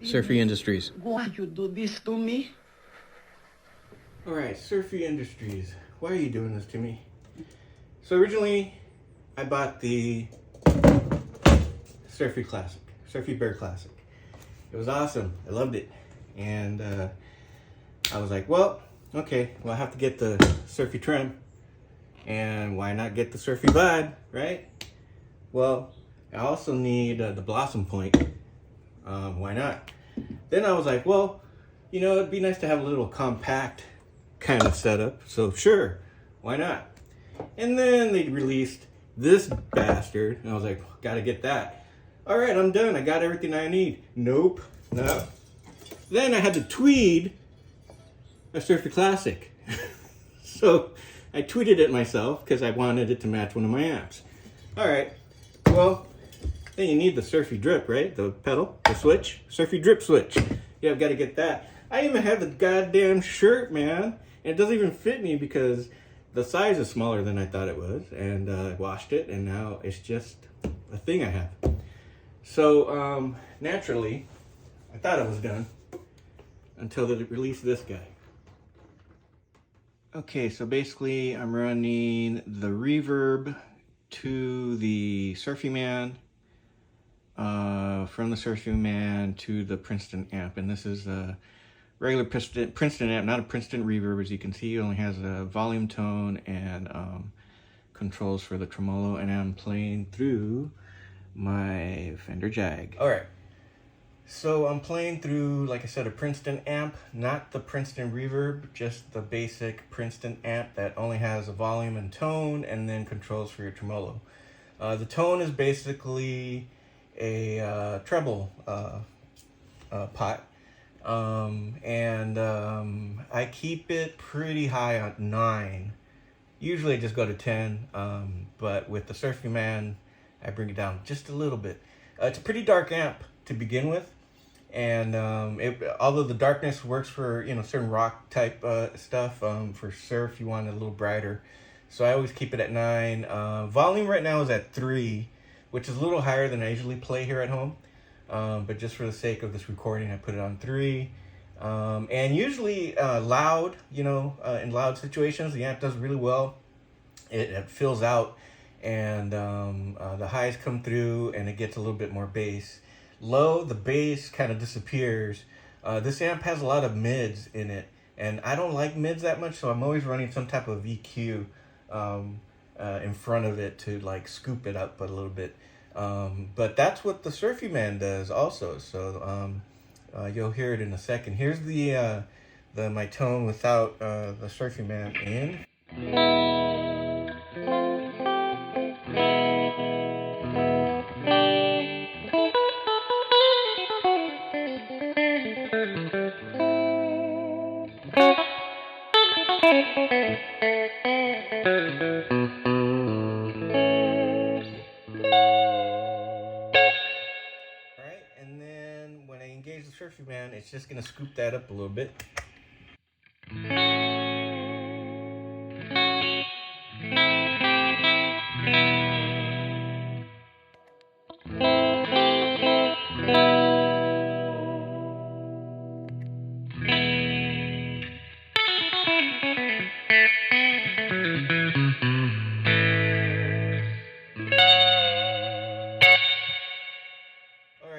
Surfy Industries. Why you do this to me? Alright, Surfy Industries. Why are you doing this to me? So originally, I bought the Surfy Classic, Surfy Bear Classic. It was awesome. I loved it. And I was like, well, okay, well I have to get the Surfy Trim. And why not get the Surfy Vibe, right? Well, I also need the Blossom Point. Why not? Then I was like, well, you know, it'd be nice to have a little compact kind of setup. So sure, why not? And then they released this bastard. And I was like, gotta get that. All right, I'm done. I got everything I need. Nope, no. Then I had to tweed a Surfy Classic. So I tweeted it myself because I wanted it to match one of my amps. All right, well, then you need the Surfy Drip, right? The pedal, the switch, Surfy Drip switch. Yeah, I've got to get that. I even have the goddamn shirt, man. And it doesn't even fit me because the size is smaller than I thought it was. And I washed it, and now it's just a thing I have. So, naturally, I thought I was done until they released this guy. Okay, so basically I'm running the Reverb to the SurfyMan, from the SurfyMan to the Princeton Amp. And this is a regular Princeton Amp, not a Princeton Reverb. As you can see, it only has a volume, tone, and controls for the tremolo. And I'm playing through my Fender Jag. All right. So I'm playing through, like I said, a Princeton amp, not the Princeton Reverb, just the basic Princeton amp that only has a volume and tone and then controls for your tremolo. The tone is basically a treble pot, and I keep it pretty high on 9. Usually I just go to 10, but with the SurfyMan, I bring it down just a little bit. It's a pretty dark amp to begin with. And although the darkness works for, you know, certain rock type stuff, for surf you want it a little brighter. So I always keep it at 9. Volume right now is at 3, which is a little higher than I usually play here at home. But just for the sake of this recording, I put it on 3. And usually loud, you know, in loud situations, the amp does really well. It fills out, and the highs come through, and it gets a little bit more bass. Low, the bass kind of disappears. This amp has a lot of mids in it, and I don't like mids that much, so I'm always running some type of EQ in front of it to like scoop it up a little bit. But that's what the SurfyMan does also. So you'll hear it in a second. Here's the my tone without the SurfyMan in. And then when I engage the SurfyMan, it's just going to scoop that up a little bit.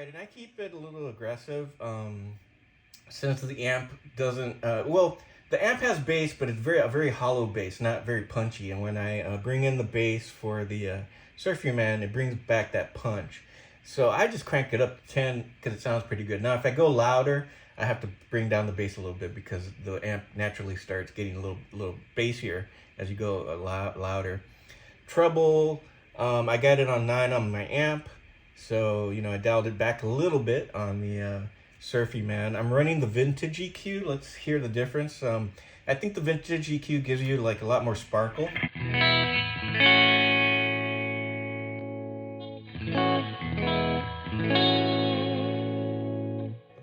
And I keep it a little aggressive, since the amp doesn't, well, the amp has bass, but it's a very hollow bass, not very punchy. And when I bring in the bass for the SurfyMan, it brings back that punch. So I just crank it up to 10 because it sounds pretty good. Now, if I go louder, I have to bring down the bass a little bit because the amp naturally starts getting a little bassier as you go louder. Treble, I got it on 9 on my amp. So, you know, I dialed it back a little bit on the SurfyMan. I'm running the vintage EQ. Let's hear the difference. I think the vintage EQ gives you like a lot more sparkle. The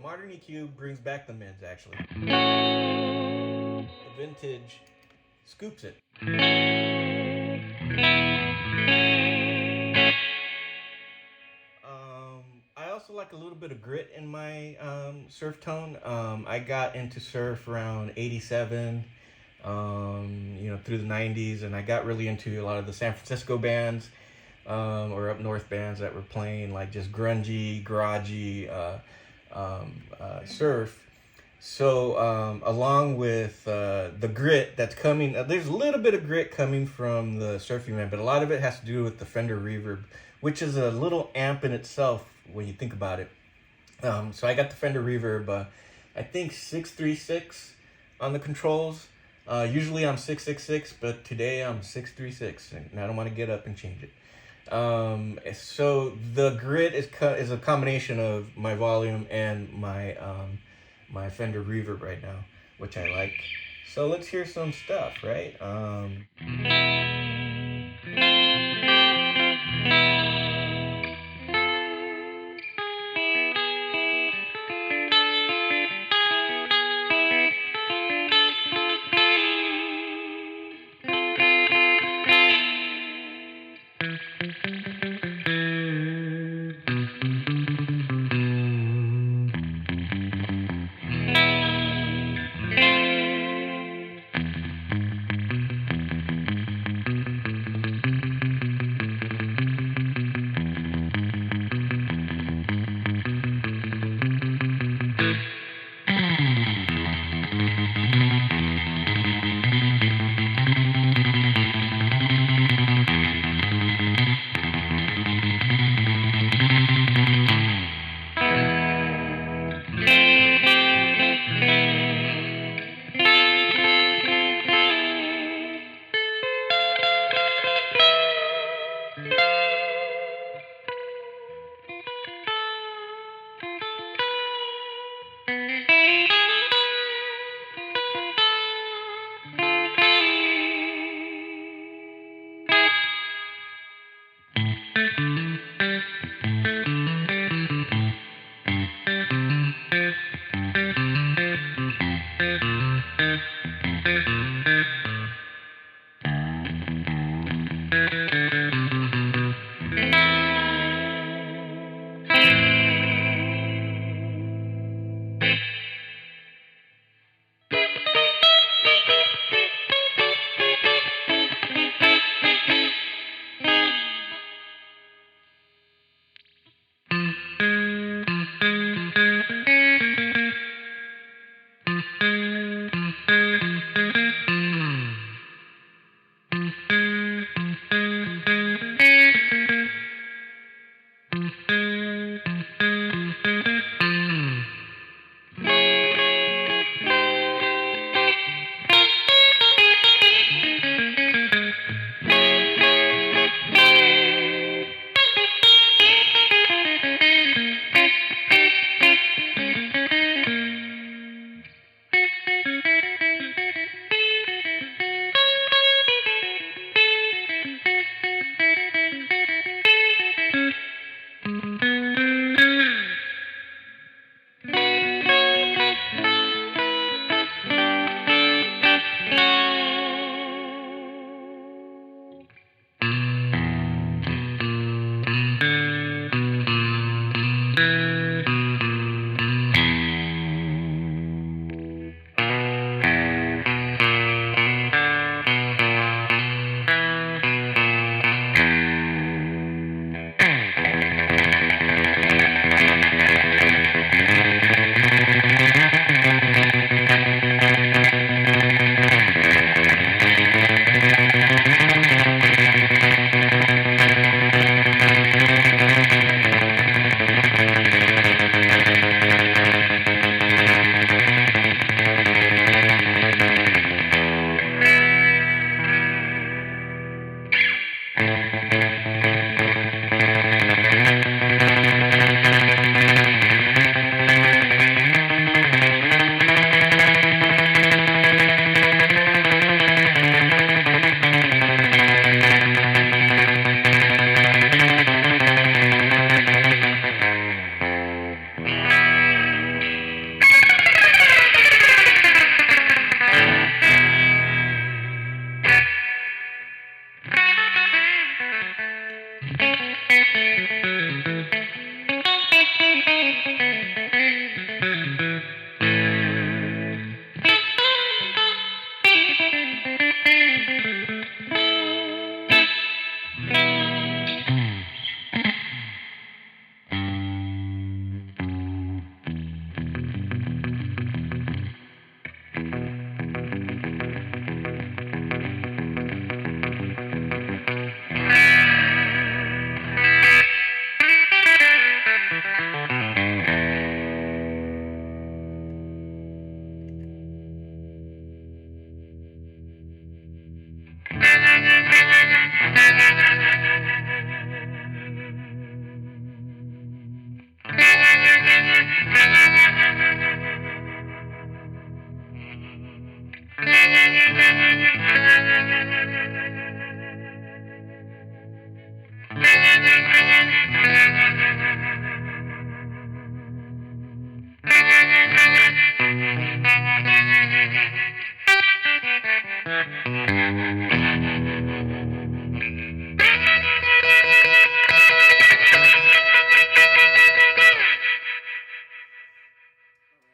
modern EQ brings back the mids, actually. The vintage scoops it. I also like a little bit of grit in my surf tone. I got into surf around 87, through the 90s, and I got really into a lot of the San Francisco bands or up north bands that were playing like just grungy, garagey surf. So along with the grit that's coming, there's a little bit of grit coming from the SurfyMan, but a lot of it has to do with the Fender Reverb, which is a little amp in itself when you think about it. So I got the Fender Reverb, I think 636 on the controls. Usually I'm 666, but today I'm 636, and I don't want to get up and change it. So the grit is a combination of my volume and my my Fender Reverb right now, which I like. So let's hear some stuff, right?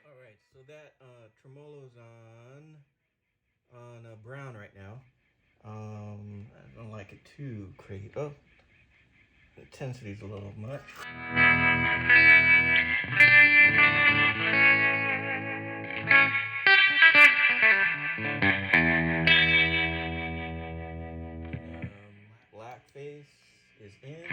Alright, so that tremolo's on brown right now. I don't like it too crazy. Oh, the intensity's a little much. Blackface is in.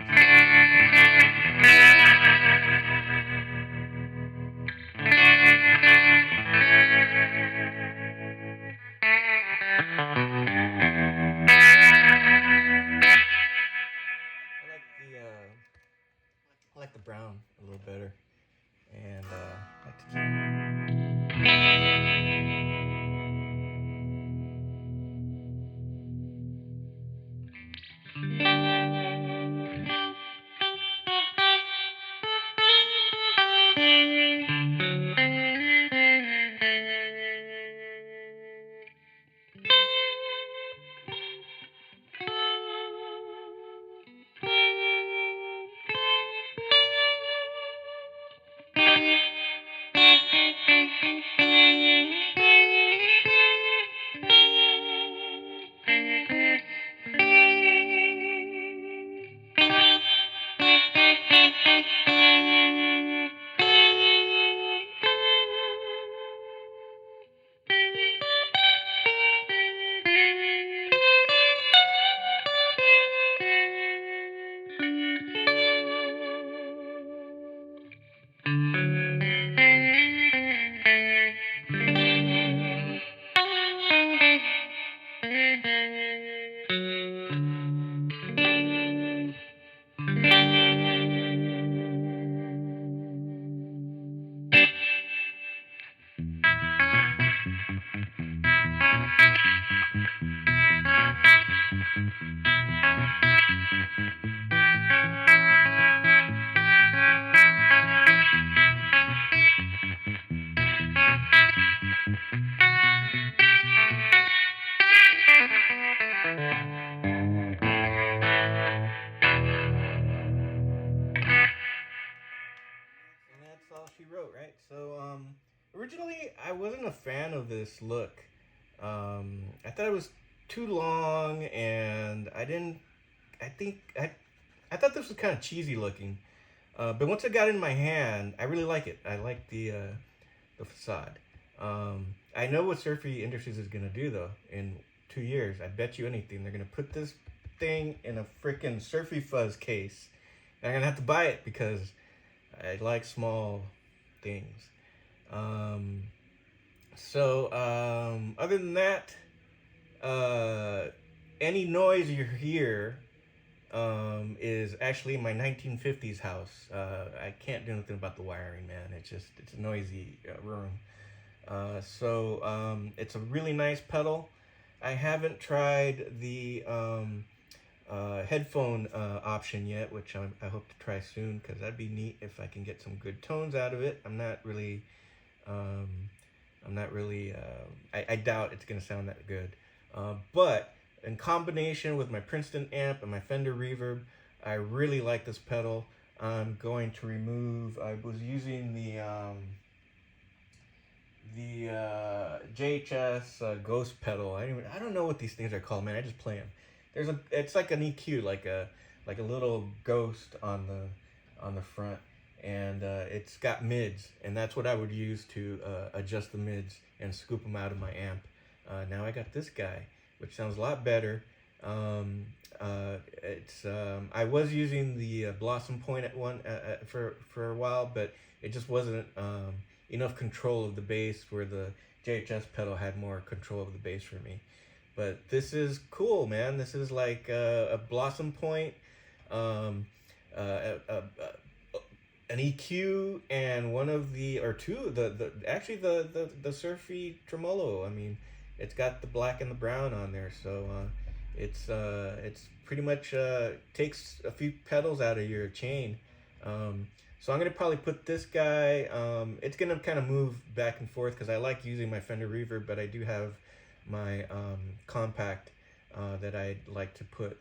I like the brown a little better, and I like to all she wrote, right? So, originally I wasn't a fan of this look. I thought it was too long, and I thought this was kind of cheesy looking. But once I got it in my hand, I really like it. I like the facade. I know what Surfy Industries is gonna do though. In 2 years, I bet you anything, they're gonna put this thing in a freaking Surfy Fuzz case. And I'm gonna have to buy it because I like small things. Other than that, any noise you hear is actually my 1950s house. I can't do anything about the wiring, man. It's a noisy room. It's a really nice pedal. I haven't tried the headphone option yet, which I hope to try soon, because that'd be neat if I can get some good tones out of it. I'm not really, I doubt it's gonna sound that good. But in combination with my Princeton amp and my Fender Reverb, I really like this pedal. I'm going to remove, I was using the JHS Ghost pedal. I don't know what these things are called, man. I just play them. It's like an EQ, like a little ghost on the front, and it's got mids, and that's what I would use to adjust the mids and scoop them out of my amp. Now I got this guy, which sounds a lot better. I was using the Blossom Point for a while, but it just wasn't enough control of the bass, where the JHS pedal had more control of the bass for me. But this is cool, man. This is like a Blossom Point, an EQ, and one of the, or two, the Surfy tremolo. I mean, it's got the black and the brown on there, so it's pretty much takes a few pedals out of your chain. So I'm gonna probably put this guy. It's gonna kind of move back and forth because I like using my Fender Reverb, but I do have my compact that I'd like to put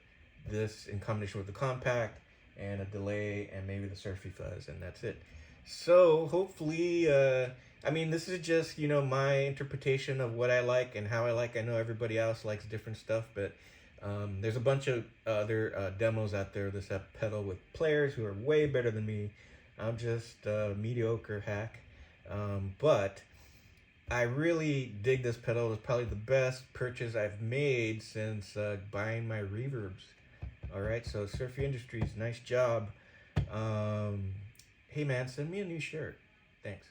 this in combination with the compact and a delay and maybe the Surfy fuzz, and that's it. So hopefully, I mean, this is just, you know, my interpretation of what I like and how I like. I know everybody else likes different stuff, but there's a bunch of other demos out there that have pedal with players who are way better than me. I'm just a mediocre hack, but I really dig this pedal. It's probably the best purchase I've made since buying my reverbs. All right, so Surfy Industries, nice job. Hey man, send me a new shirt. Thanks.